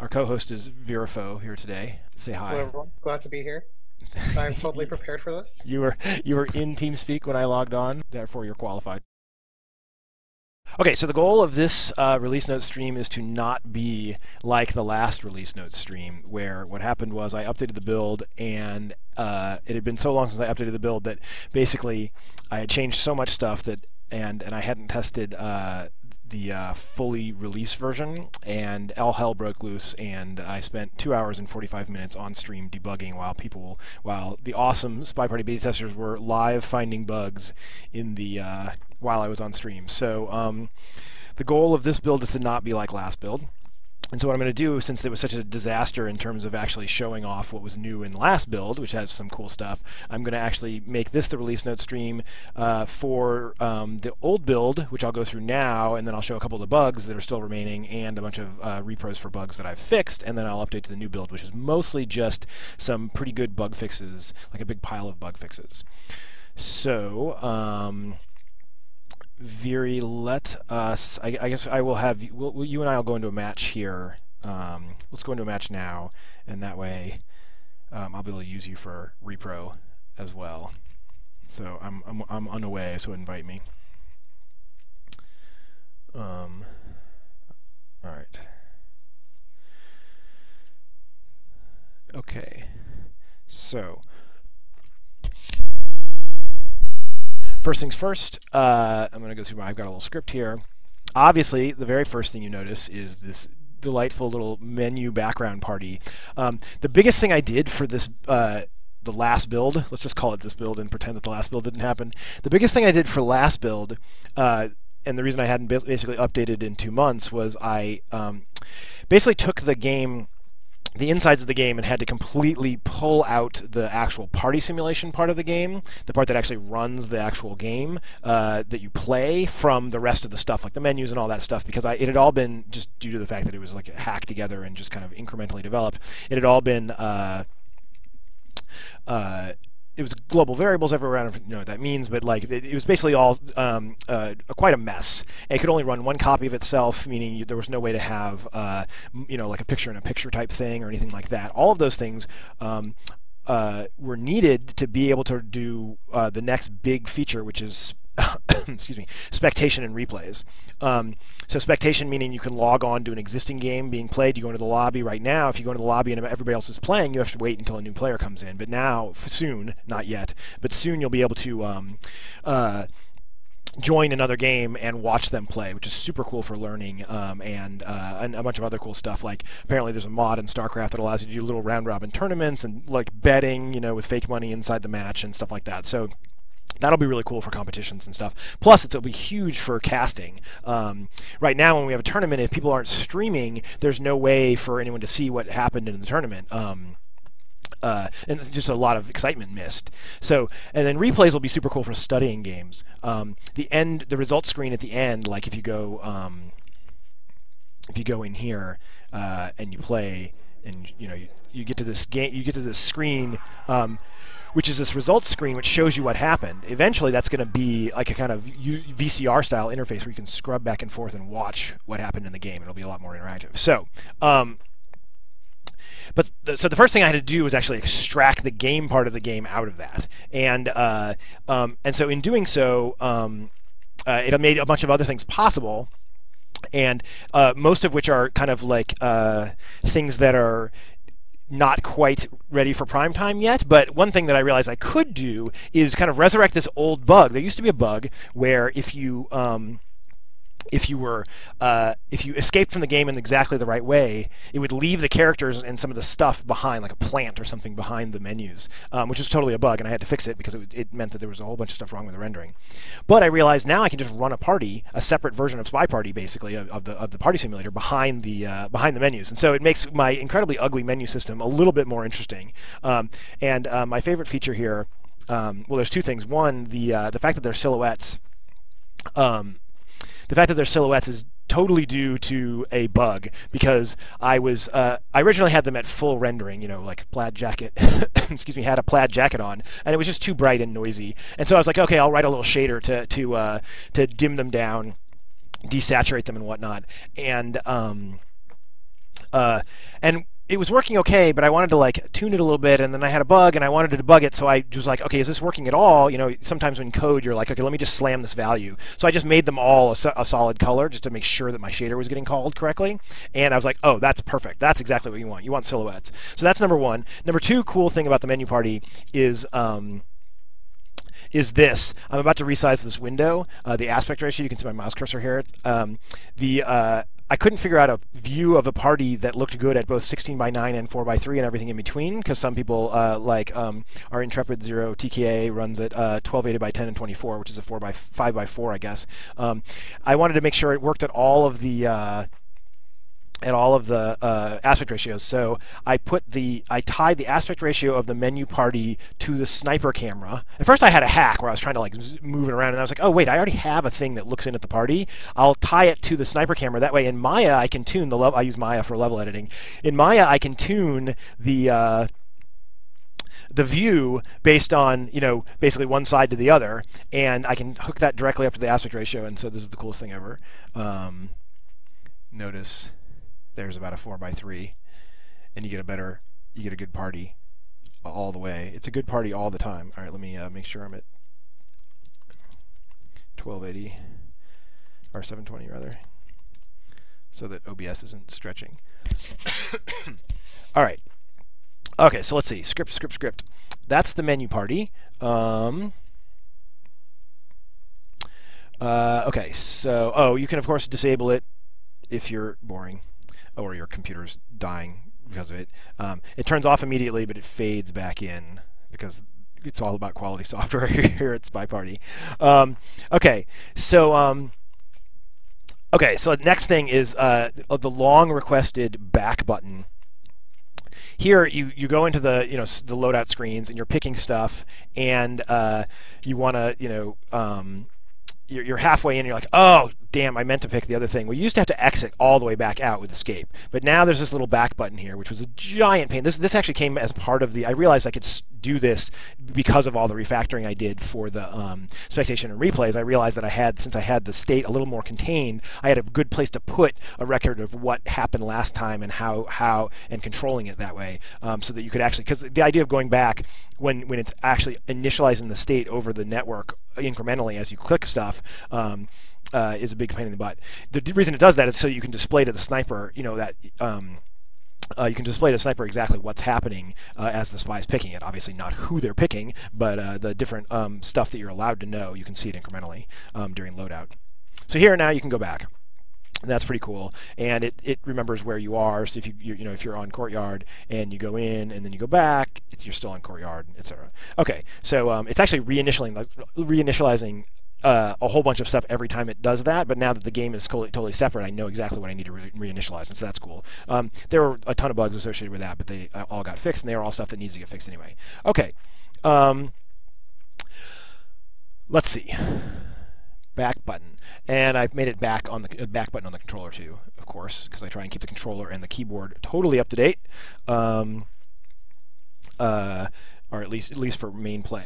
Our co-host is v0.1.30 here today. Say hi. Hello, everyone. Glad to be here. I'm totally prepared for this. You were in TeamSpeak when I logged on, therefore you're qualified. Okay, so the goal of this release note stream is to not be like the last release note stream, where what happened was I updated the build, and it had been so long since I updated the build that basically I had changed so much stuff that and I hadn't tested the fully released version, and all hell broke loose, and I spent 2 hours and 45 minutes on stream debugging while the awesome SpyParty beta testers were live finding bugs in the while I was on stream. So the goal of this build is to not be like last build. And so what I'm going to do, since it was such a disaster in terms of actually showing off what was new in the last build, which has some cool stuff, I'm going to actually make this the release note stream for the old build, which I'll go through now, and then I'll show a couple of the bugs that are still remaining and a bunch of repros for bugs that I've fixed, and then I'll update to the new build, which is mostly just some pretty good bug fixes, like a big pile of bug fixes. So, Viri, let us, I guess I will have, you and I will go into a match here. Let's go into a match now, and that way I'll be able to use you for repro as well. So I'm on the way, so invite me. All right. Okay. So first things first, I'm going to go through I've got a little script here. Obviously, the very first thing you notice is this delightful little menu background party. The biggest thing I did for this, the last build, let's just call it this build and pretend that the last build didn't happen. The biggest thing I did for last build, and the reason I hadn't basically updated in 2 months, was I basically took the game, the insides of the game, and had to completely pull out the actual party simulation part of the game, the part that actually runs the actual game that you play, from the rest of the stuff, like the menus and all that stuff, because it had all been, just due to the fact that it was like hacked together and just kind of incrementally developed, it had all been it was global variables everywhere. I don't know what that means, but like it was basically all quite a mess. And it could only run one copy of itself, meaning there was no way to have like a picture-in-a-picture type thing or anything like that. All of those things were needed to be able to do the next big feature, which is excuse me, spectation and replays. So spectation meaning you can log on to an existing game being played. You go into the lobby right now. If you go into the lobby and everybody else is playing, you have to wait until a new player comes in. But now, soon, not yet, but soon you'll be able to join another game and watch them play, which is super cool for learning, and a bunch of other cool stuff. Like apparently there's a mod in StarCraft that allows you to do little round-robin tournaments and like betting, with fake money inside the match and stuff like that. So that'll be really cool for competitions and stuff. Plus, it'll be huge for casting. Right now, when we have a tournament, if people aren't streaming, there's no way for anyone to see what happened in the tournament. And it's just a lot of excitement missed. So, and then replays will be super cool for studying games. The results screen at the end, like if you go in here and you play, and you get to this game, you get to this screen. Which is this results screen, which shows you what happened. Eventually, that's going to be like a kind of VCR-style interface where you can scrub back and forth and watch what happened in the game. It'll be a lot more interactive. So, so the first thing I had to do was actually extract the game part of the game out of that, and so in doing so, it made a bunch of other things possible, and most of which are kind of like things that are not quite ready for prime time yet. But one thing that I realized I could do is kind of resurrect this old bug. There used to be a bug where if you escaped from the game in exactly the right way, it would leave the characters and some of the stuff behind, like a plant or something behind the menus, which was totally a bug, and I had to fix it because it meant that there was a whole bunch of stuff wrong with the rendering. But I realized now I can just run a party, a separate version of SpyParty, basically, of the party simulator behind the menus, and so it makes my incredibly ugly menu system a little bit more interesting. My favorite feature here, well, there's two things. One, the fact that they're silhouettes. The fact that they're silhouettes is totally due to a bug, because I originally had them at full rendering, like plaid jacket, excuse me, had a plaid jacket on, and it was just too bright and noisy. And so I was like, okay, I'll write a little shader to dim them down, desaturate them and whatnot. And and it was working okay, but I wanted to like tune it a little bit, and then I had a bug, and I wanted to debug it, so I was like, okay, is this working at all? You know, sometimes when code, you're like, okay, let me just slam this value. So I just made them all a solid color just to make sure that my shader was getting called correctly, and I was like, oh, that's perfect. That's exactly what you want. You want silhouettes. So that's number one. Number two cool thing about the menu party is this. I'm about to resize this window. The aspect ratio, you can see my mouse cursor here. I couldn't figure out a view of a party that looked good at both 16:9 and 4:3 and everything in between, because some people like our Intrepid 0 TKA runs at 1280x10 and 24, which is a 5x4, I guess. I wanted to make sure it worked at all of the aspect ratios. So I tied the aspect ratio of the menu party to the sniper camera. At first I had a hack where I was trying to like move it around, and I was like, oh wait, I already have a thing that looks in at the party. I'll tie it to the sniper camera. That way in Maya I can tune the level. I use Maya for level editing. In Maya I can tune the view based on, you know, basically one side to the other, and I can hook that directly up to the aspect ratio, and so this is the coolest thing ever. Notice there's about a 4:3, and you get a good party all the way. It's a good party all the time. All right, let me make sure I'm at 1280 or 720 rather, so that OBS isn't stretching. All right. Okay, so let's see. Script. That's the menu party. Okay, so you can of course disable it if you're boring, or your computer's dying because of it. It turns off immediately, but it fades back in because it's all about quality software here at SpyParty. Okay, so the next thing is the long requested back button. Here you go into the the loadout screens, and you're picking stuff, and you want to you're halfway in, and you're like, oh, damn, I meant to pick the other thing. Well, you used to have to exit all the way back out with escape. But now there's this little back button here, which was a giant pain. This actually came as part of I realized I could do this because of all the refactoring I did for the expectation and replays. I realized that since I had the state a little more contained, I had a good place to put a record of what happened last time and how and controlling it that way, so that you could actually, because the idea of going back when it's actually initializing the state over the network incrementally as you click stuff, is a big pain in the butt. The reason it does that is so you can display to the sniper, you can display to the sniper exactly what's happening as the spy is picking it. Obviously not who they're picking, but the different stuff that you're allowed to know. You can see it incrementally during loadout. So here now you can go back. And that's pretty cool, and it remembers where you are. So if if you're on courtyard and you go in and then you go back, you're still on courtyard, etc. Okay, so it's actually reinitializing a whole bunch of stuff every time it does that, but now that the game is totally separate, I know exactly what I need to reinitialize, and so that's cool. There were a ton of bugs associated with that, but they all got fixed, and they are all stuff that needs to get fixed anyway. Okay, let's see. Back button, and I've made it back back button on the controller too, of course, because I try and keep the controller and the keyboard totally up to date, or at least for main play.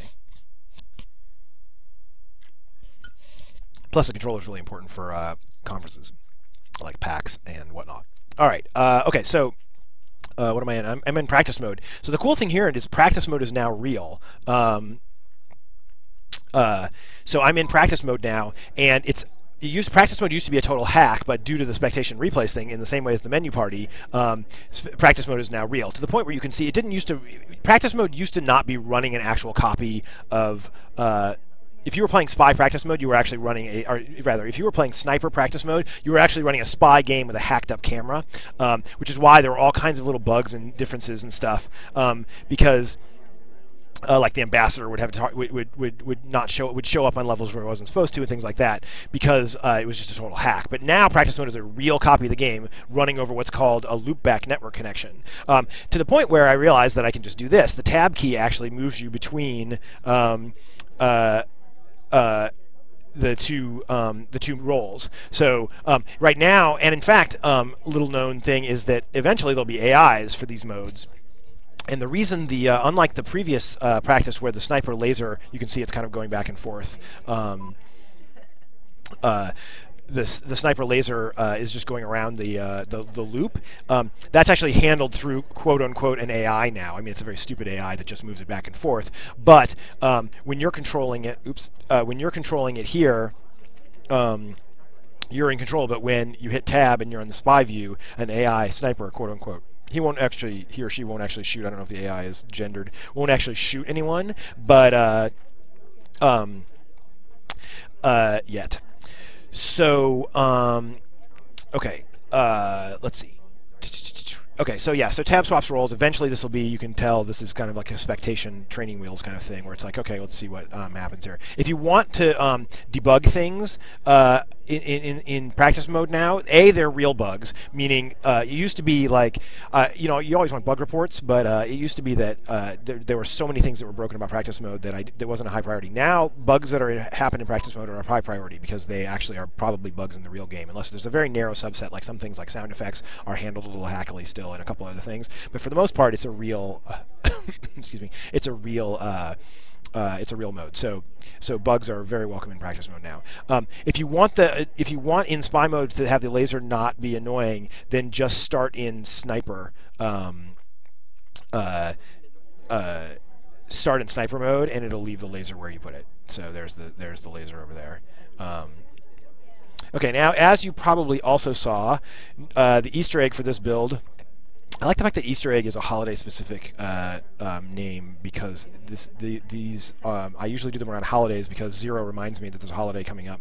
Plus, the controller is really important for conferences like PAX and whatnot. All right. Okay. So, what am I in? I'm in practice mode. So the cool thing here is practice mode is now real. So I'm in practice mode now, and practice mode used to be a total hack, but due to the expectation replays thing, in the same way as the menu party, practice mode is now real, to the point where you can see practice mode used to not be running an actual copy of if you were playing spy practice mode, you were actually running if you were playing sniper practice mode, you were actually running a spy game with a hacked up camera, which is why there were all kinds of little bugs and differences and stuff, because like the ambassador would show up on levels where it wasn't supposed to, and things like that, because it was just a total hack. But now practice mode is a real copy of the game running over what's called a loopback network connection, to the point where I realized that I can just do this. The tab key actually moves you between the two roles. So right now, and in fact, little known thing is that eventually there'll be AIs for these modes. And the reason unlike the previous practice where the sniper laser, you can see it's kind of going back and forth. the sniper laser is just going around the loop. That's actually handled through quote unquote an AI now. I mean, it's a very stupid AI that just moves it back and forth. But when you're controlling it, when you're controlling it here, you're in control. But when you hit tab and you're in the spy view, an AI sniper, quote unquote, he or she won't actually shoot. I don't know if the AI is gendered. Won't actually shoot anyone, but yet. So, okay, let's see. Okay, so yeah, so tab swaps roles. Eventually this will be, you can tell this is kind of like a expectation training wheels kind of thing, where it's like, okay, let's see what happens here. If you want to debug things in practice mode now, they're real bugs, meaning it used to be like, you know, you always want bug reports, but it used to be that there were so many things that were broken about practice mode that wasn't a high priority. Now, bugs that happen in practice mode are a high priority because they actually are probably bugs in the real game, unless there's a very narrow subset, like some things like sound effects are handled a little hackily still, and a couple other things. But for the most part, it's a real, excuse me, it's a real mode. So bugs are very welcome in practice mode now. If you want in spy mode to have the laser not be annoying, then just start in sniper. Start in sniper mode, and it'll leave the laser where you put it. So there's the laser over there. Okay, now as you probably also saw, the Easter egg for this build. I like the fact that Easter egg is a holiday-specific name, because these I usually do them around holidays because 0 reminds me that there's a holiday coming up,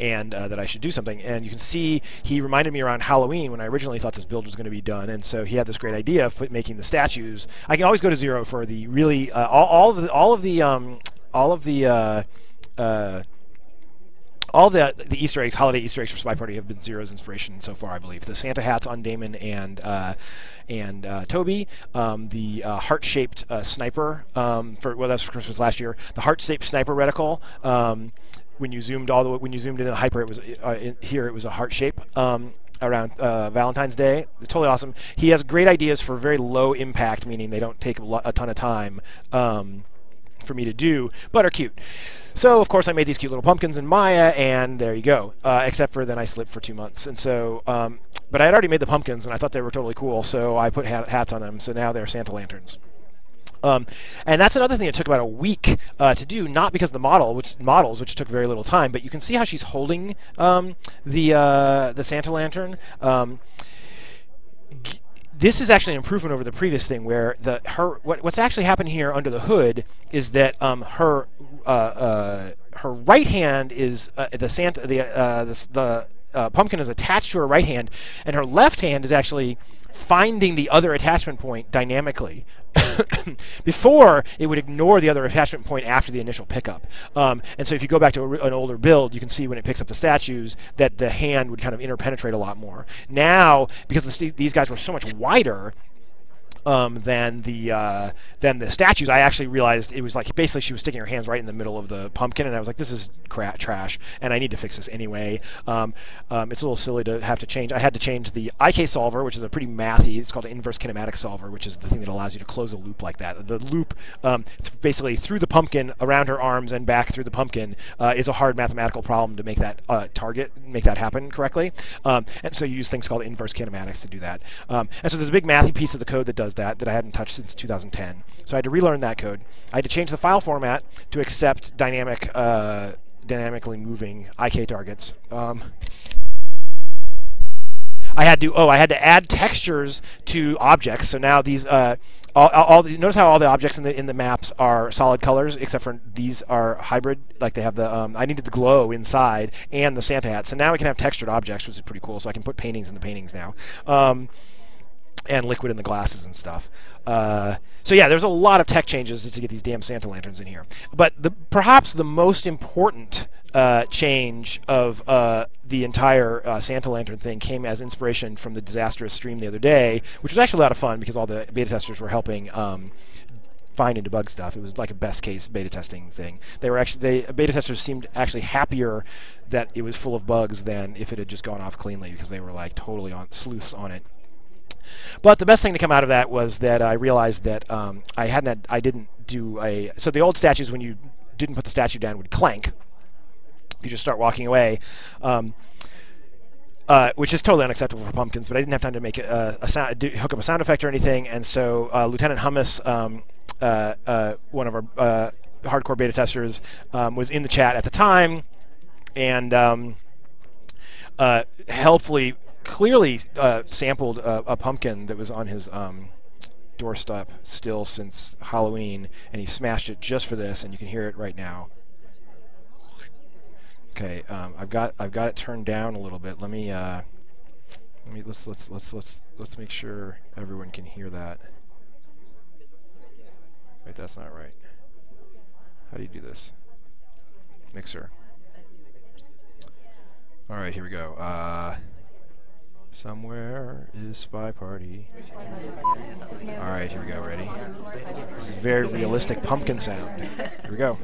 and that I should do something. And you can see he reminded me around Halloween when I originally thought this build was going to be done, and so he had this great idea of making the statues. I can always go to 0 for the really all of the Easter eggs, holiday Easter eggs for SpyParty have been 0's inspiration so far, I believe. The Santa hats on Damon and Toby, the heart-shaped sniper that's for Christmas last year. The heart-shaped sniper reticle. When you zoomed into the hyper, it was here. It was a heart shape. Around Valentine's Day. It's totally awesome. He has great ideas for very low impact, meaning they don't take a ton of time for me to do, but are cute. So, of course, I made these cute little pumpkins in Maya, and there you go. Except for then I slipped for 2 months. And so, but I had already made the pumpkins, and I thought they were totally cool, so I put hats on them, so now they're Santa lanterns. And that's another thing that took about a week to do, not because of the models, which took very little time, but you can see how she's holding the Santa lantern. This is actually an improvement over the previous thing, where what's actually happened here under the hood is that her right hand is the pumpkin is attached to her right hand, and her left hand is actually finding the other attachment point dynamically. Before, it would ignore the other attachment point after the initial pickup. And so if you go back to an older build, you can see when it picks up the statues that the hand would kind of interpenetrate a lot more. Now, because these guys were so much wider than the statues, I actually realized it was like basically she was sticking her hands right in the middle of the pumpkin, and I was like, this is trash, and I need to fix this anyway. It's a little silly to have to change. I had to change the IK solver, which is a pretty mathy. It's called an inverse kinematic solver, which is the thing that allows you to close a loop like that. The loop, basically through the pumpkin, around her arms, and back through the pumpkin, is a hard mathematical problem to make that make that happen correctly. And so you use things called inverse kinematics to do that. And so there's a big mathy piece of the code that does that I hadn't touched since 2010. So I had to relearn that code. I had to change the file format to accept dynamically moving IK targets. I had to add textures to objects. So now these notice how all the objects in the maps are solid colors, except for these are hybrid. Like they have the I needed the glow inside and the Santa hat. So now we can have textured objects, which is pretty cool. So I can put paintings in the paintings now. And liquid in the glasses and stuff. So yeah, there's a lot of tech changes to get these damn Santa lanterns in here. But perhaps the most important change of the entire Santa lantern thing came as inspiration from the disastrous stream the other day, which was actually a lot of fun because all the beta testers were helping find and debug stuff. It was like a best case beta testing thing. Beta testers seemed actually happier that it was full of bugs than if it had just gone off cleanly, because they were like totally sleuths on it. But the best thing to come out of that was that I realized that so the old statues, when you didn't put the statue down, would clank. you just start walking away. Which is totally unacceptable for pumpkins, but I didn't have time to make hook up a sound effect or anything, and so Lieutenant Hummus, one of our hardcore beta testers, was in the chat at the time, and helpfully, clearly sampled a pumpkin that was on his doorstep still since Halloween, and he smashed it just for this, and you can hear it right now. Okay, I've got it turned down a little bit. Let's make sure everyone can hear that. Wait, that's not right. How do you do this? Mixer. All right, here we go. Somewhere is SpyParty. All right, here we go. Ready? This is very realistic pumpkin sound. Here we go.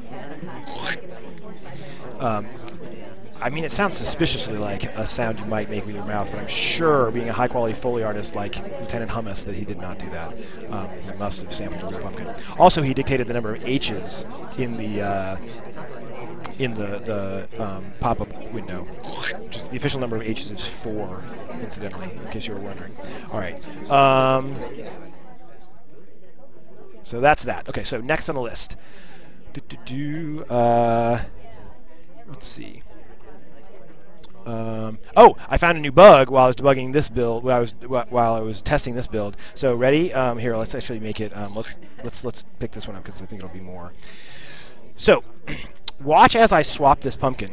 I mean, it sounds suspiciously like a sound you might make with your mouth, but I'm sure, being a high-quality Foley artist like Lieutenant Hummus, that he did not do that. He must have sampled a real pumpkin. Also, he dictated the number of H's in the pop-up window. Just the official number of H's is 4, incidentally, in case you were wondering. All right. So that's that. Okay, so next on the list. Let's see. Oh, I found a new bug while I was debugging this build. While I was testing this build. So ready? Here, let's actually make it. Let's pick this one up because I think it'll be more. So, watch as I swap this pumpkin.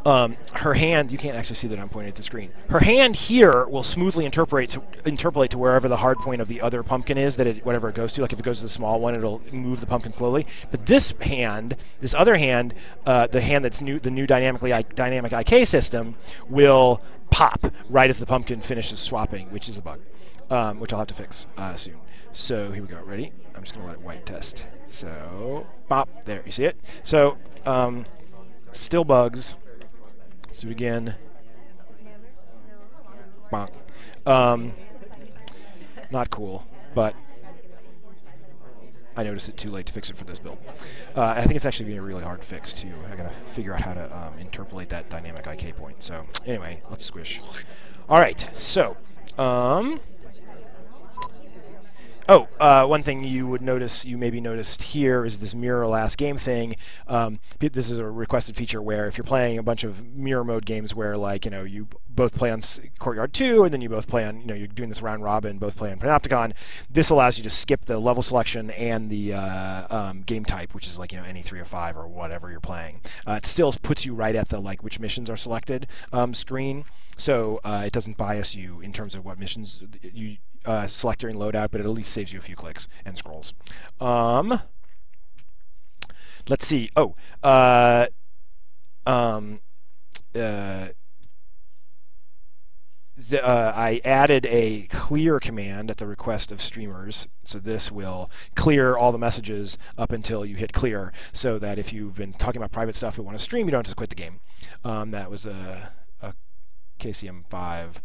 Her hand, you can't actually see that I'm pointing at the screen. Her hand here will smoothly interpolate to wherever the hard point of the other pumpkin is, whatever it goes to. Like if it goes to the small one, it'll move the pumpkin slowly. But this other hand, the hand that's the new dynamic IK system, will pop right as the pumpkin finishes swapping, which is a bug, which I'll have to fix soon. So here we go. Ready? I'm just going to let it white test. So, pop. There, you see it? So, still bugs. Let's do it again. Bonk. Not cool, but I noticed it too late to fix it for this build. I think it's actually being a really hard fix too. I gotta figure out how to interpolate that dynamic IK point. So anyway, let's squish. All right, so one thing you maybe noticed here is this mirror last game thing. This is a requested feature where if you're playing a bunch of mirror mode games where, like, you both play on Courtyard 2 and then you both play on, you're doing this round robin, both play on Panopticon, this allows you to skip the level selection and the game type, which is like, any 3 or 5 or whatever you're playing. It still puts you right at the, like, which missions are selected screen. So it doesn't bias you in terms of what missions you select during loadout, but it at least saves you a few clicks and scrolls. Let's see. Oh, I added a clear command at the request of streamers, so this will clear all the messages up until you hit clear, so that if you've been talking about private stuff and want to stream, you don't have to quit the game. That was a KCM5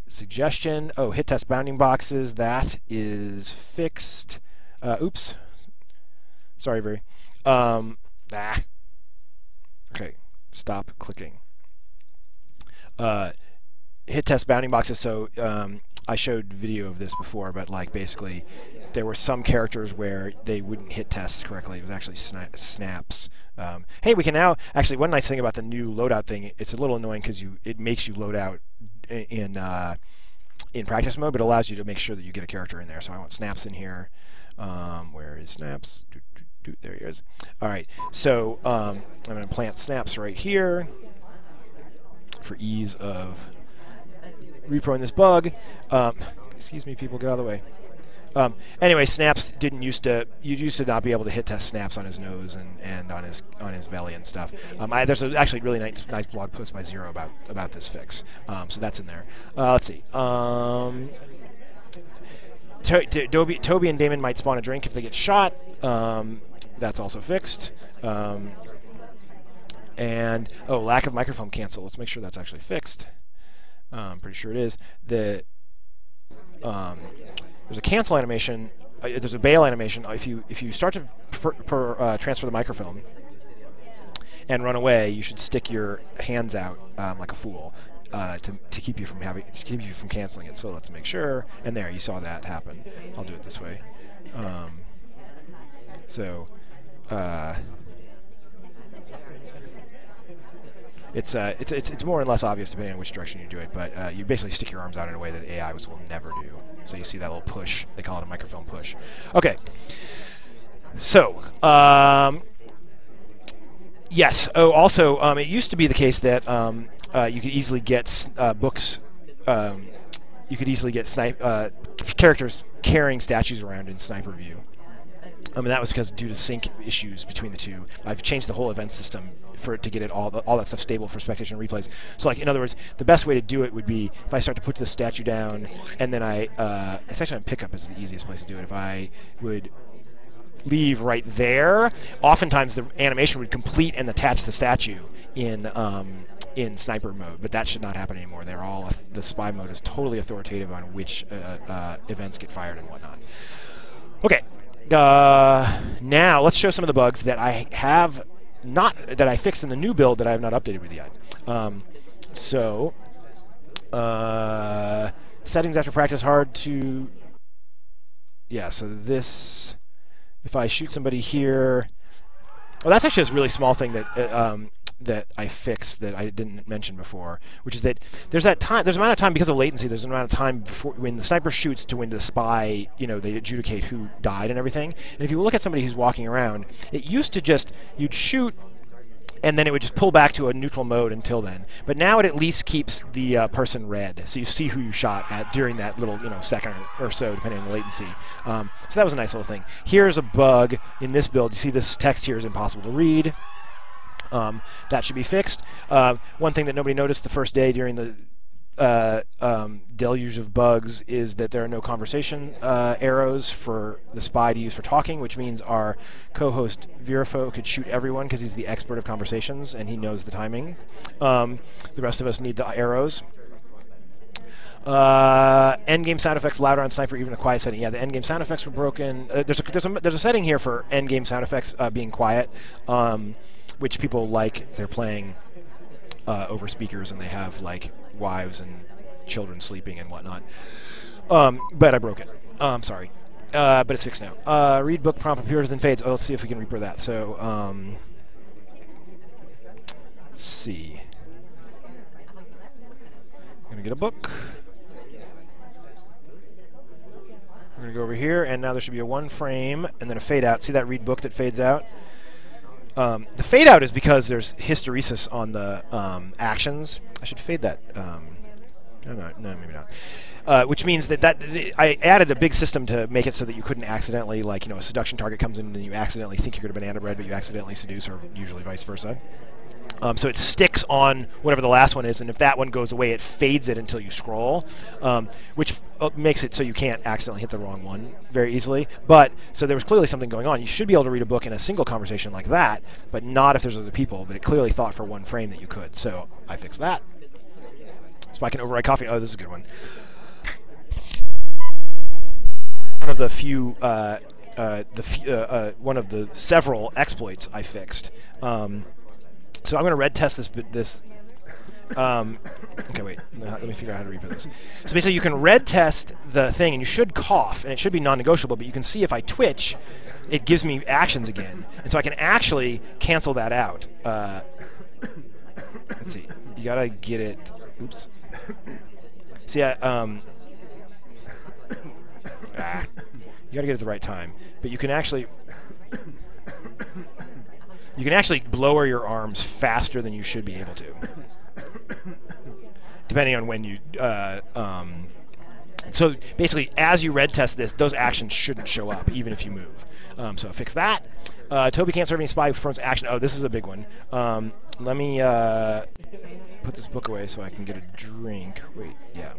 suggestion. Oh, hit test bounding boxes, that is fixed. Oops. Sorry, Very. Okay, stop clicking. Hit test bounding boxes, so I showed video of this before, but like basically there were some characters where they wouldn't hit tests correctly. It was actually snaps. Hey, we can now, actually one nice thing about the new loadout thing, it's a little annoying because it makes you load out in practice mode, but it allows you to make sure that you get a character in there. So I want snaps in here. Where is snaps? There he is. All right, so I'm going to plant snaps right here for ease of reproing this bug. Excuse me, people, get out of the way. Anyway, snaps you used to not be able to hit test snaps on his nose and on his belly and stuff. There's actually a really nice blog post by Zero about this fix, so that's in there. Let's see. Toby and Damon might spawn a drink if they get shot. That's also fixed. And lack of microphone cancel. Let's make sure that's actually fixed. I'm pretty sure it is. There's a cancel animation. There's a bail animation. If you start to transfer the microphone, and run away, you should stick your hands out like a fool to keep you from canceling it. So let's make sure. And there, you saw that happen. I'll do it this way. It's more or less obvious depending on which direction you do it, but you basically stick your arms out in a way that AI will never do. So you see that little push. They call it a microphone push. Okay. So, yes. Oh, also, it used to be the case that you could easily get books. You could easily get characters carrying statues around in Sniper View. And that was because due to sync issues between the two. I've changed the whole event system for it to get it all that stuff stable for spectation and replays. So, like, in other words, the best way to do it would be if I start to put the statue down, and then it's actually on pickup is the easiest place to do it. If I would leave right there, oftentimes the animation would complete and attach the statue in sniper mode, but that should not happen anymore. The spy mode is totally authoritative on which events get fired and whatnot. Okay. Now let's show some of the bugs that I fixed in the new build that I have not updated with yet. Settings after practice hard to. Yeah. So this, if I shoot somebody here, well, that's actually a really small thing that I fixed that I didn't mention before, which is that there's an amount of time because of latency. There's an amount of time before when the sniper shoots to when the spy, they adjudicate who died and everything. And if you look at somebody who's walking around, it used to you'd shoot and then it would just pull back to a neutral mode until then. But now it at least keeps the person red, so you see who you shot at during that little second or so, depending on the latency. So that was a nice little thing. Here's a bug in this build. You see this text here is impossible to read. That should be fixed. One thing that nobody noticed the first day during the deluge of bugs is that there are no conversation arrows for the spy to use for talking, which means our co-host v0.1.1 could shoot everyone because he's the expert of conversations and he knows the timing. The rest of us need the arrows. Endgame sound effects louder on Sniper, even a quiet setting. Yeah, the endgame sound effects were broken. There's a setting here for endgame sound effects being quiet, which people like. They're playing over speakers and they have like wives and children sleeping and whatnot. But I broke it. I'm sorry. But it's fixed now. Read book prompt appears then fades. Oh, let's see if we can repro that. So let's see. I'm gonna get a book. We're gonna go over here, and now there should be a one frame and then a fade out. See that read book that fades out? The fade out is because there's hysteresis on the actions. I should fade that. No, maybe not. Which means that I added a big system to make it so that you couldn't accidentally, like, a seduction target comes in and you accidentally think you're going to banana bread, but you accidentally seduce, or usually vice versa. So it sticks on whatever the last one is, and if that one goes away, it fades it until you scroll, which makes it so you can't accidentally hit the wrong one very easily. But, so there was clearly something going on. You should be able to read a book in a single conversation like that, but not if there's other people, but it clearly thought for one frame that you could. So I fixed that. So I can override coffee. Oh, this is a good one. One of the few, one of the several exploits I fixed. So I'm going to red test this. Okay, wait. Let me figure out how to replay this. So basically, you can red test the thing, and you should cough, and it should be non-negotiable. But you can see if I twitch, it gives me actions again, and so I can actually cancel that out. Let's see. You gotta get it. Oops. See, you gotta get it at the right time. But you can actually. You can actually lower your arms faster than you should be able to, depending on when you. So basically, as you red test this, those actions shouldn't show up, even if you move. So fix that. Toby can't serve any spy performs action. Oh, this is a big one. Let me put this book away so I can get a drink. Wait, yeah.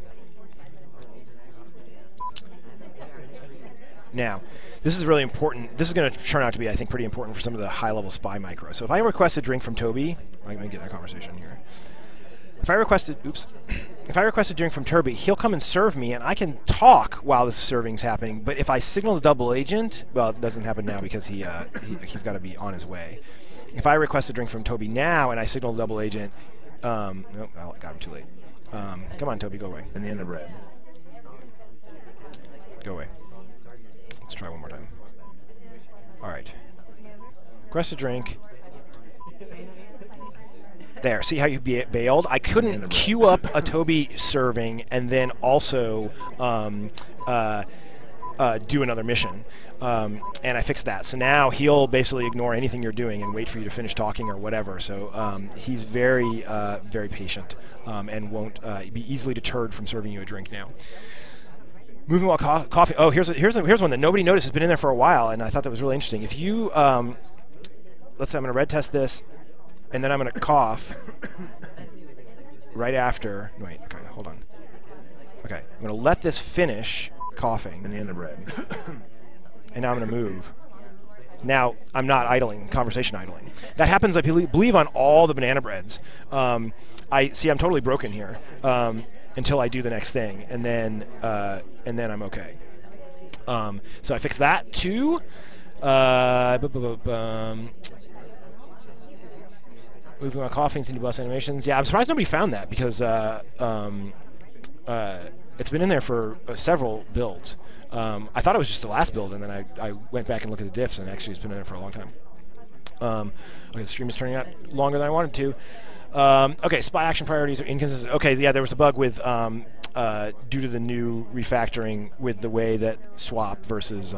Now, this is really important. This is going to turn out to be, I think, pretty important for some of the high-level spy micro. So if I request a drink from Toby, let me get that conversation here. If I request a drink from Toby, he'll come and serve me, and I can talk while this serving's happening. But if I signal the double agent, well, it doesn't happen now because he's got to be on his way. if I request a drink from Toby now and I signal double agent, nope, I got him too late. Come on, Toby, go away. Banana bread. Go away. Let's try one more time. All right. Request a drink. There. See how you bailed? I couldn't queue up a Toby serving and then also do another mission. And I fixed that. So now he'll basically ignore anything you're doing and wait for you to finish talking or whatever. So he's very, very patient and won't be easily deterred from serving you a drink now. Moving while coffee. Oh, here's one that nobody noticed. Has been in there for a while, and I thought that was really interesting. If you, let's say I'm going to red test this, and then I'm going to cough right after. Wait, okay, hold on. Okay, I'm going to let this finish coughing. Banana bread. And now I'm going to move. Now I'm not idling, conversation idling. That happens, I believe, on all the banana breads. I'm totally broken here until I do the next thing, and then I'm okay. So I fixed that too. Moving on coughing into bus animations. Yeah, I'm surprised nobody found that because it's been in there for several builds. I thought it was just the last build, and then I went back and looked at the diffs, and actually it's been in there for a long time. Okay, the stream is turning out longer than I wanted to. Okay, spy action priorities are inconsistent. Okay, yeah, there was a bug with due to the new refactoring with the way that swap versus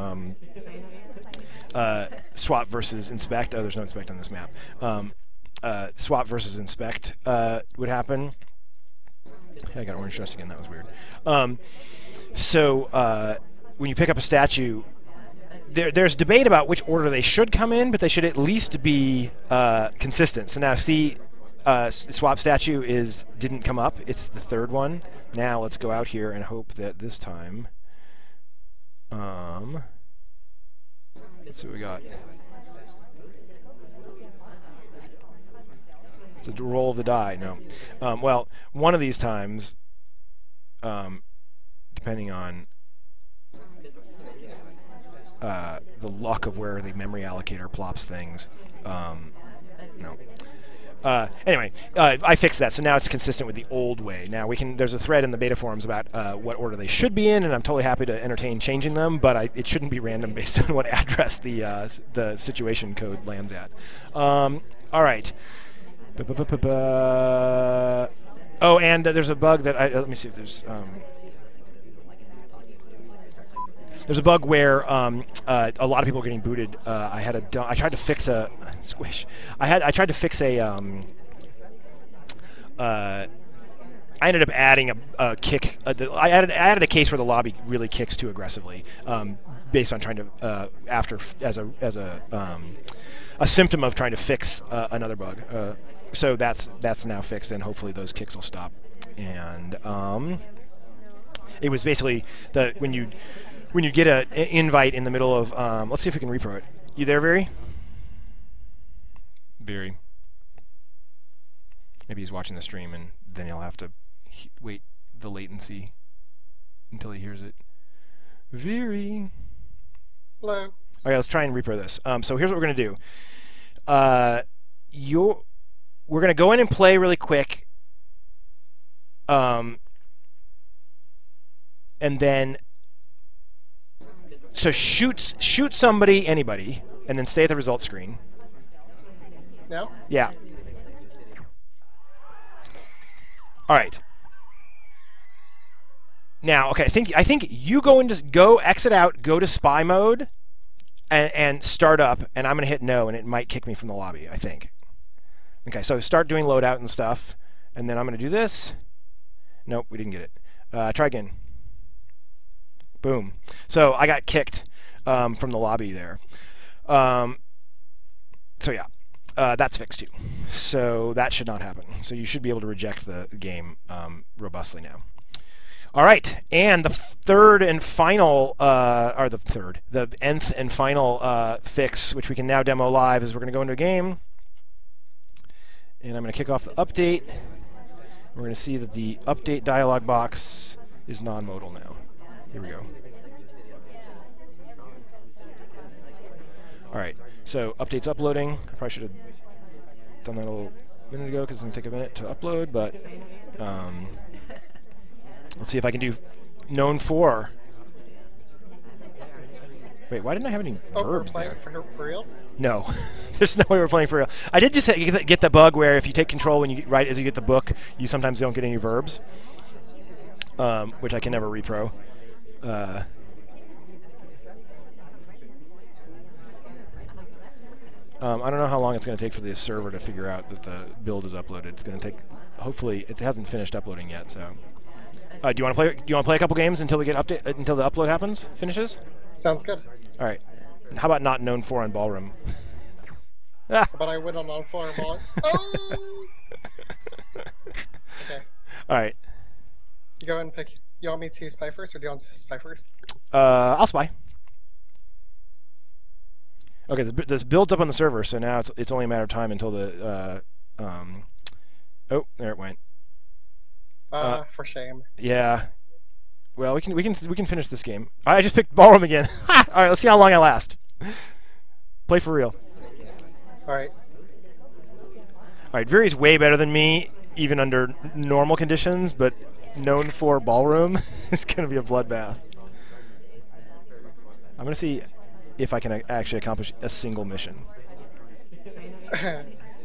inspect. Oh, there's no inspect on this map. Swap versus inspect would happen. I got orange dress again. That was weird. So when you pick up a statue, there's debate about which order they should come in, but they should at least be consistent. So now, see, swap statue didn't come up. It's the third one. Now let's go out here and hope that this time. Let's see what we got. It's a roll of the die. No. Well, one of these times, depending on the luck of where the memory allocator plops things. No. Anyway, I fixed that, so now it's consistent with the old way. Now there's a thread in the beta forums about what order they should be in, and I'm totally happy to entertain changing them, but it shouldn't be random based on what address the situation code lands at. All right. Oh, and there's a bug that let me see if there's a bug where a lot of people are getting booted. I tried to fix a squish. I tried to fix a I ended up adding a kick. I added a case where the lobby really kicks too aggressively, based on trying to as a symptom of trying to fix another bug. So that's now fixed, and hopefully those kicks will stop. And it was basically when you get an invite in the middle of let's see if we can repro it. You there, Very? Very. Maybe he's watching the stream, and then he'll have to wait the latency until he hears it. Very. Hello. Okay, let's try and repro this. So here's what we're going to do. We're going to go in and play really quick. And then, so shoot somebody, anybody, and then stay at the result screen. No? Yeah. All right. Now, okay, I think you go and just exit out, go to spy mode, and start up, and I'm going to hit no, and it might kick me from the lobby, I think. Okay, so start doing loadout and stuff, and then I'm going to do this. Nope, we didn't get it. Try again. Boom. So I got kicked from the lobby there. So yeah, that's fixed too. So that should not happen. So you should be able to reject the game robustly now. All right, and the third and final, the nth and final fix, which we can now demo live, is we're going to go into a game. And I'm going to kick off the update. We're going to see that the update dialog box is non-modal now. Here we go. All right, so update's uploading. I probably should have on that a little minute ago because it's going to take a minute to upload, but let's see if I can do known for. Wait, why didn't I have any verbs we're there? playing for reals? No, there's no way we're playing for real. I did just get the bug where if you take control when you right as you get the book, you sometimes don't get any verbs, which I can never repro. I don't know how long it's going to take for the server to figure out that the build is uploaded. It's going to take. Hopefully, it hasn't finished uploading yet. So, do you want to play? Do you want to play a couple games until we get until the upload finishes? Sounds good. All right. How about not known for on Ballroom? But I win on all four ball. Oh! Okay. All right. You go and pick. You want me to spy first, or do you want to spy first? I'll spy. Okay, this builds up on the server, so now it's only a matter of time until the oh, there it went. For shame. Yeah. Well, we can finish this game. I just picked Ballroom again. All right, let's see how long I last. Play for real. All right. All right, Viri's way better than me, even under normal conditions, but known for Ballroom is going to be a bloodbath. I'm going to see if I can actually accomplish a single mission.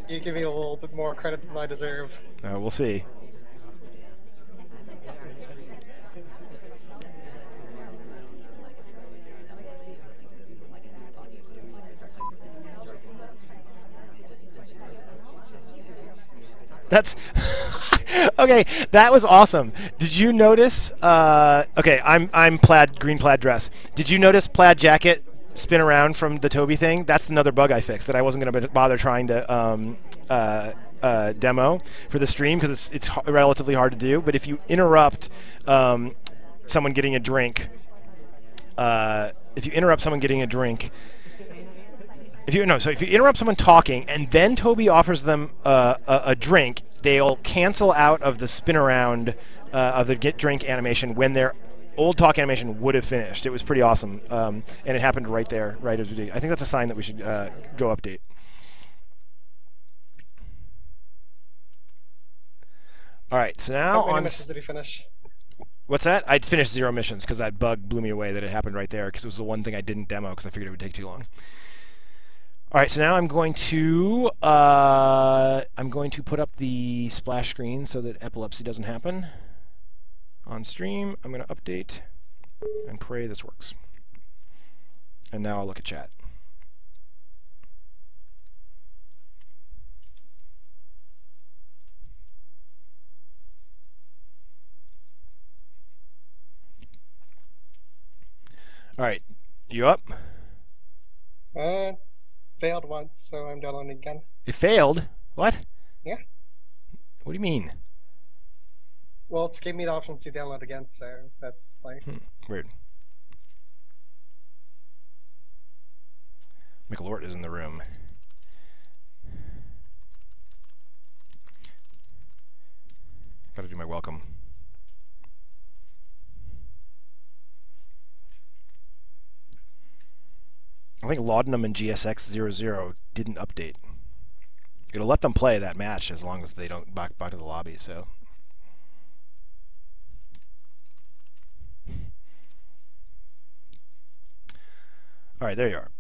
You give me a little bit more credit than I deserve. We'll see. That's okay. That was awesome. Did you notice? Okay, I'm green plaid dress. Did you notice plaid jacket spin around from the Toby thing? That's another bug I fixed that I wasn't going to bother trying to demo for the stream because it's relatively hard to do. But if you interrupt someone getting a drink, if you interrupt someone talking and then Toby offers them a drink, they'll cancel out of the spin around of the get drink animation when their old talk animation would have finished. It was pretty awesome, and it happened right there, right as we did. I think that's a sign that we should go update. All right, so now How many missions did he finish? What's that? I'd finished 0 missions because that bug blew me away that it happened right there because it was the one thing I didn't demo because I figured it would take too long. All right, so now I'm going to put up the splash screen so that epilepsy doesn't happen on stream. I'm going to update and pray this works. And now I'll look at chat. All right, you up? It's failed once, so I'm downloading again. It failed? What? Yeah. What do you mean? Well, it's gave me the option to download again, so that's nice. Weird. McLort is in the room. Gotta do my welcome. I think Laudanum and GSX00 didn't update. It'll let them play that match as long as they don't back to the lobby, so. All right, there you are.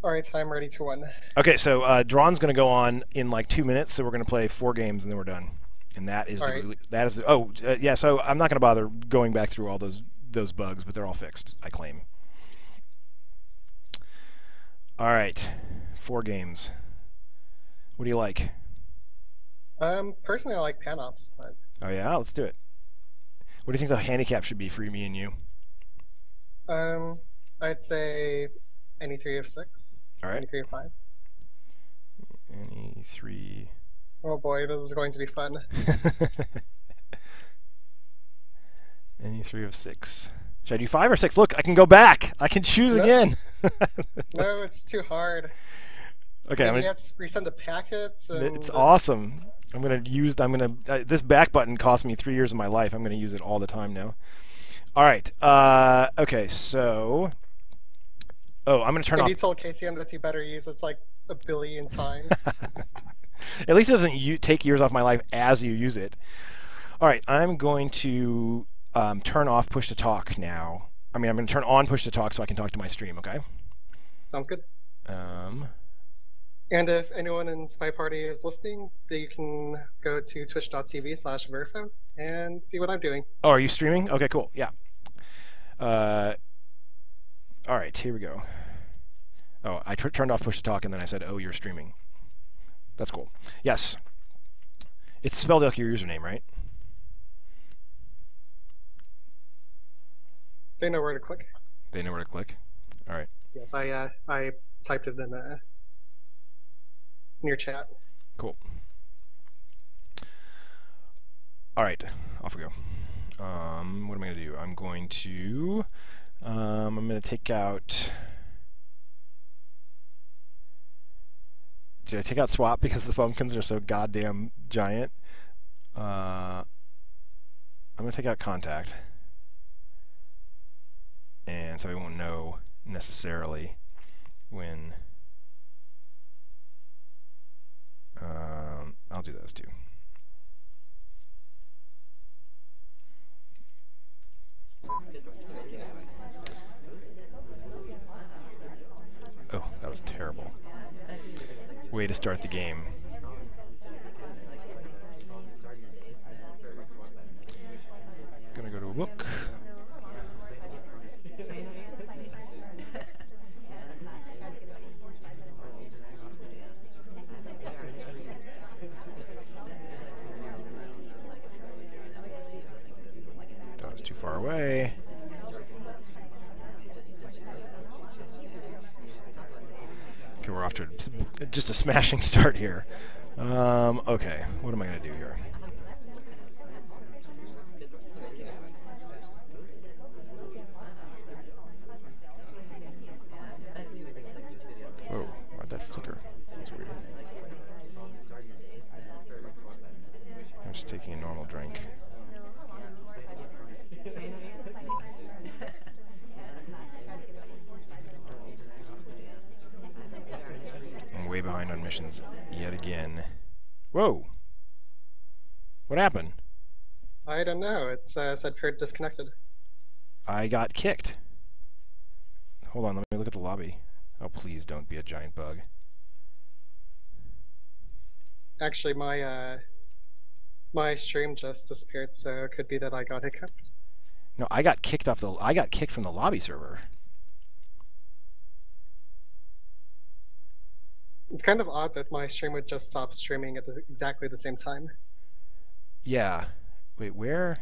All right, I'm ready to win. Okay, so Drawn's going to go on in like 2 minutes, so we're going to play 4 games and then we're done. And that is yeah. So I'm not going to bother going back through all those bugs, but they're all fixed, I claim. All right, 4 games. What do you like? Personally, I like Panops, but. Oh yeah, let's do it. What do you think the handicap should be for me and you? I'd say any 3 of 6. All right. Any 3 of 5. Any 3. Oh boy, this is going to be fun. Any 3 of 6. Should I do 5 or 6? Look, I can go back. I can choose again. No, it's too hard. Okay, you have to resend the packets. It's awesome. This back button cost me 3 years of my life. I'm gonna use it all the time now. All right. Okay, so. Oh, I'm gonna turn off. You told KCM that you better use it's like 1 billion times. At least it doesn't take years off my life as you use it. All right, I'm going to turn off push to talk now. I mean, I'm going to turn on push to talk so I can talk to my stream, okay? Sounds good. And if anyone in SpyParty is listening, you can go to twitch.tv/verifo and see what I'm doing. Oh, are you streaming? Okay, cool. Yeah. All right, here we go. Oh, I turned off push to talk and then I said, oh, you're streaming. That's cool. Yes. It's spelled like your username, right? They know where to click. They know where to click? All right. Yes, I typed it in your chat. Cool. All right, off we go. What am I going to do? I'm going to take out... Did I take out swap because the pumpkins are so goddamn giant? I'm going to take out contact. And so we won't know necessarily when... I'll do those too. Oh, that was terrible. Way to start the game. Gonna go to a book. That was too far away. Okay, we're off to just a smashing start here. Okay, what am I going to do here? Whoa, why'd that flicker? That's weird. I'm just taking a normal drink. I'm way behind on missions yet again. Whoa! What happened? I don't know. It said paired disconnected. I got kicked. Hold on, let me look at the lobby. Oh, please don't be a giant bug. Actually, my stream just disappeared, so it could be that I got hiccuped. No, I got kicked off the. I got kicked from the lobby server. It's kind of odd that my stream would just stop streaming at exactly the same time. Yeah. Wait, where?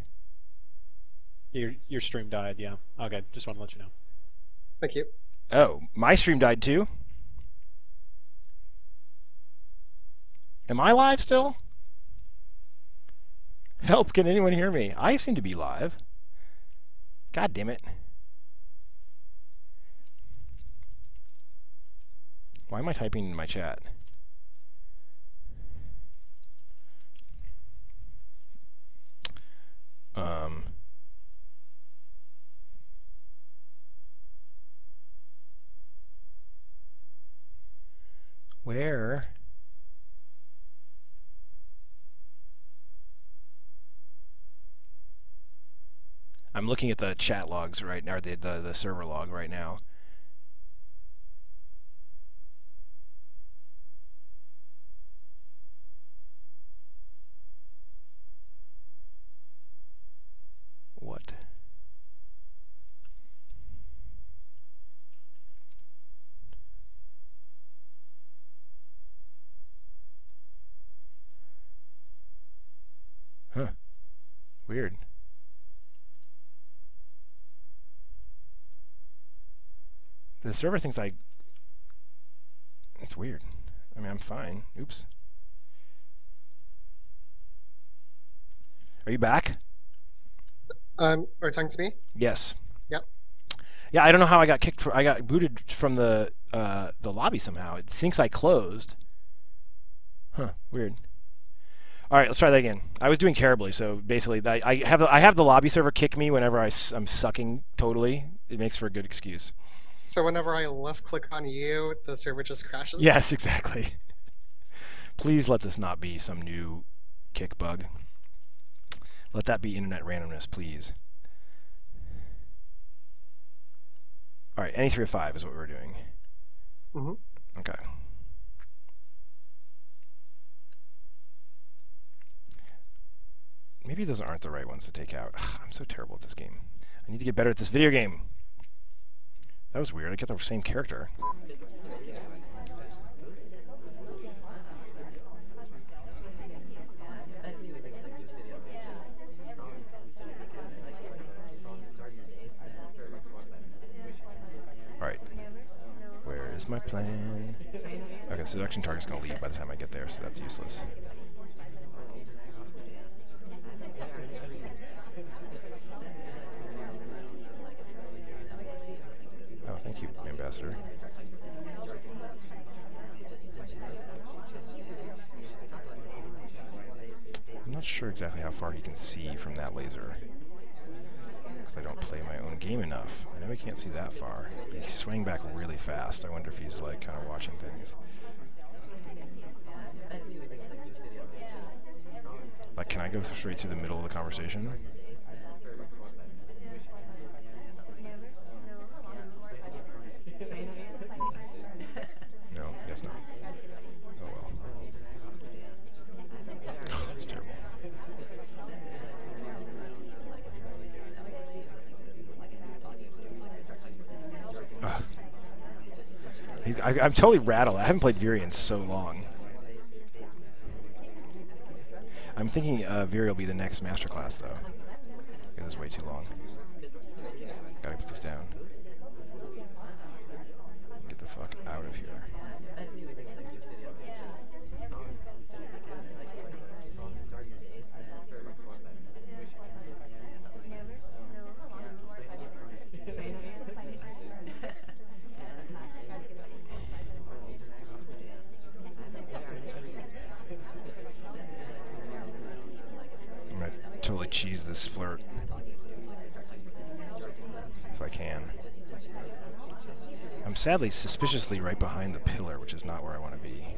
Your stream died, yeah. Okay, just want to let you know. Thank you. Oh, my stream died too? Am I live still? Help, can anyone hear me? I seem to be live. God damn it. Why am I typing in my chat? Where? I'm looking at the chat logs right now, or the server log right now. What? Huh. Weird. The server thinks it's weird. I mean, I'm fine. Oops. Are you back? Are you talking to me? Yes. Yep. Yeah, I don't know how I got kicked. I got booted from the lobby somehow. It thinks I closed. Huh. Weird. All right, let's try that again. I was doing terribly, so basically, I have the lobby server kick me whenever I'm sucking totally. It makes for a good excuse. So whenever I left click on you, the server just crashes? Yes, exactly. Please let this not be some new kick bug. Let that be internet randomness, please. All right, any 3 of 5 is what we're doing. Mm-hmm. Okay. Maybe those aren't the right ones to take out. I'm so terrible at this game. I need to get better at this video game. That was weird. I get the same character. Alright. Where is my plan? Okay, seduction target's going to leave by the time I get there, so that's useless. Oh, thank you, Ambassador. I'm not sure exactly how far he can see from that laser, because I don't play my own game enough. I know he can't see that far, but he's swaying back really fast. I wonder if he's like kind of watching things. Like, can I go straight through the middle of the conversation? No, I guess not. Oh well. Oh, that's terrible. I'm totally rattled. I haven't played Viri in so long. I'm thinking Viri will be the next masterclass, though. This is way too long. Gotta put this down. Get the fuck out of here. I'm gonna totally cheese this flirt. If I can. I'm sadly suspiciously right behind the pillar, which is not where I want to be.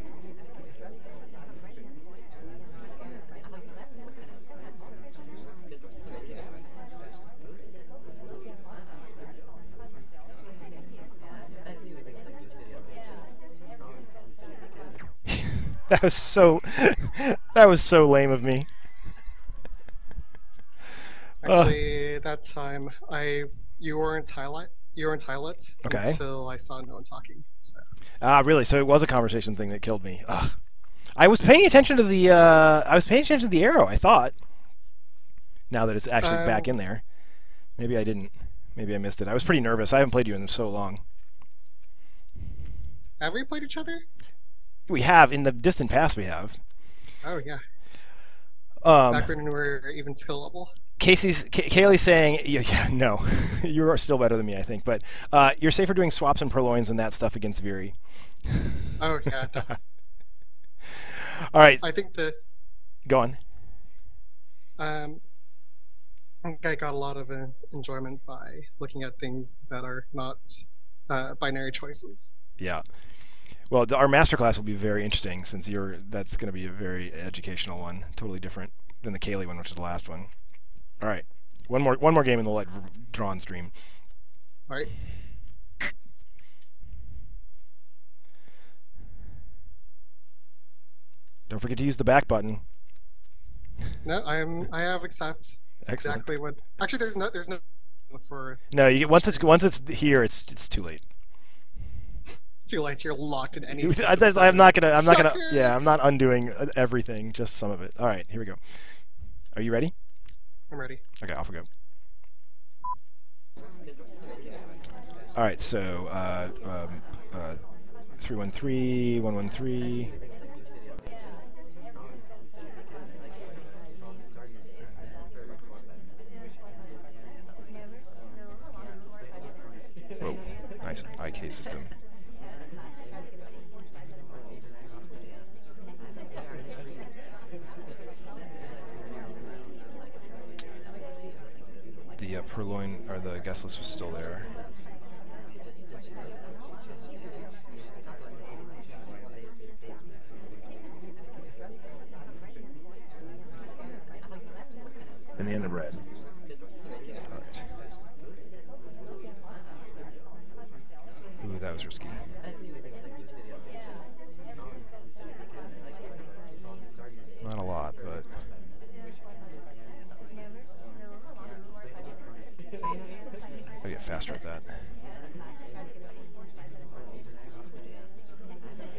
That was so lame of me. Actually, that time you weren't highlight Okay. until I saw no one talking. So. Ah, really? So it was a conversation thing that killed me. Ugh. I was paying attention to the arrow, I thought. Now that it's actually back in there. Maybe I didn't. Maybe I missed it. I was pretty nervous. I haven't played you in so long. Have we played each other? We have. In the distant past, we have. Oh, yeah. Back when we were even skill level. Kaylee's saying, yeah, no, you are still better than me, I think, but you're safer doing swaps and purloins and that stuff against Viri. Oh, yeah, definitely. All right. I think Go on. I think I got a lot of enjoyment by looking at things that are not binary choices. Yeah. Well, our masterclass will be very interesting since that's going to be a very educational one, totally different than the Kaylee one, which is the last one. All right, one more game and we'll let Drawn stream. All right. Don't forget to use the back button. No, I have accept. Excellent. Exactly what. Actually, there's no for. No, you get, once it's here, it's too late. It's too late. You're locked in any. I'm not undoing everything, just some of it. All right, here we go. Are you ready? I'm ready. Okay, off we go. All right, so 313, 113. Whoa, nice IK system. The purloin, or the guest list was still there. that was risky. Not a lot, but I get faster at that.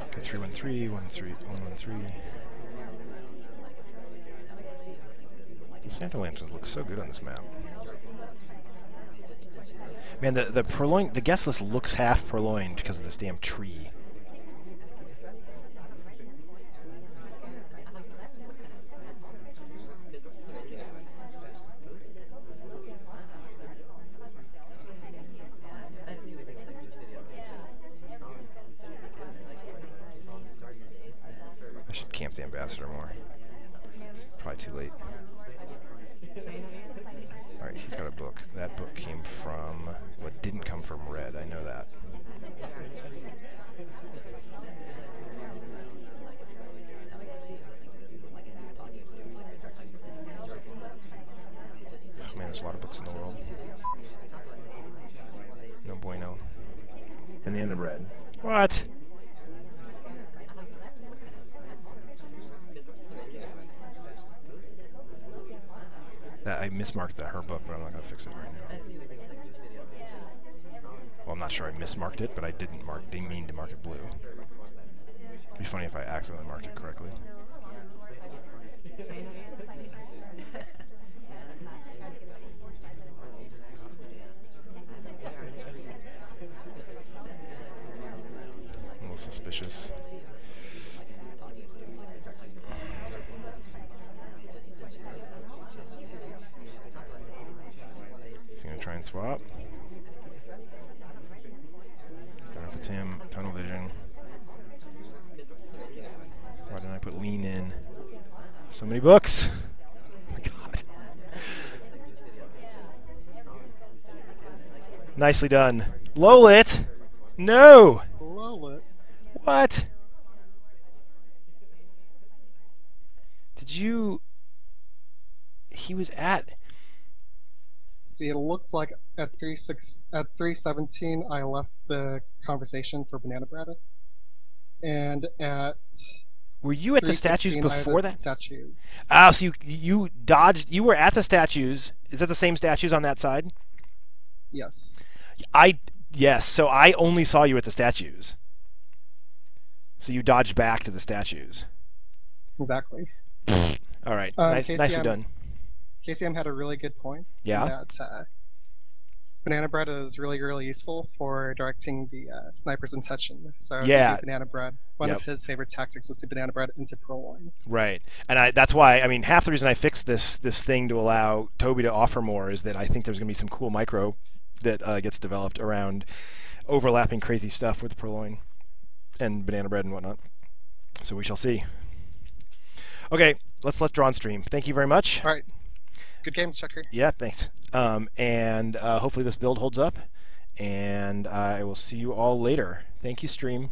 Okay, 3-1-3, 1-3, 1-1-3. The Santa Lanterns look so good on this map. Man, the purloined, the guest list looks half purloined because of this damn tree. I should camp the ambassador more. It's probably too late. Alright, he's got a book. That book came from what didn't come from red, I know that. Oh man, there's a lot of books in the world. No bueno. Banana bread. What? I mismarked her book, but I'm not going to fix it right now. Well, I'm not sure I mismarked it, but I didn't mean to mark it blue. It'd be funny if I accidentally marked it correctly. A little suspicious. He's going to try and swap. Don't know if it's him. Tunnel vision. Why didn't I put lean in? So many books. Oh my god. Nicely done. Lolit! No! Lolit. What? Did you... He was at... See, it looks like at 3:17 I left the conversation for banana bread, and at Were you at the statues 3:16 before I was at that? the statues. Oh, so you dodged. You were at the statues. Is that the same statues on that side? Yes. Yes. So I only saw you at the statues. So you dodged back to the statues. Exactly. All right. Nicely done. KCM had a really good point. Yeah. That banana bread is really, really useful for directing the sniper's intention. So Yeah. banana bread. One of his favorite tactics is to banana bread into purloin. Right. And that's why, I mean, half the reason I fixed this thing to allow Toby to offer more is that I think there's going to be some cool micro that gets developed around overlapping crazy stuff with purloin and banana bread and whatnot. So we shall see. Okay, let's let Drawn stream. Thank you very much. All right. Good games, Checker. Yeah, thanks. And hopefully this build holds up. And I will see you all later. Thank you, stream.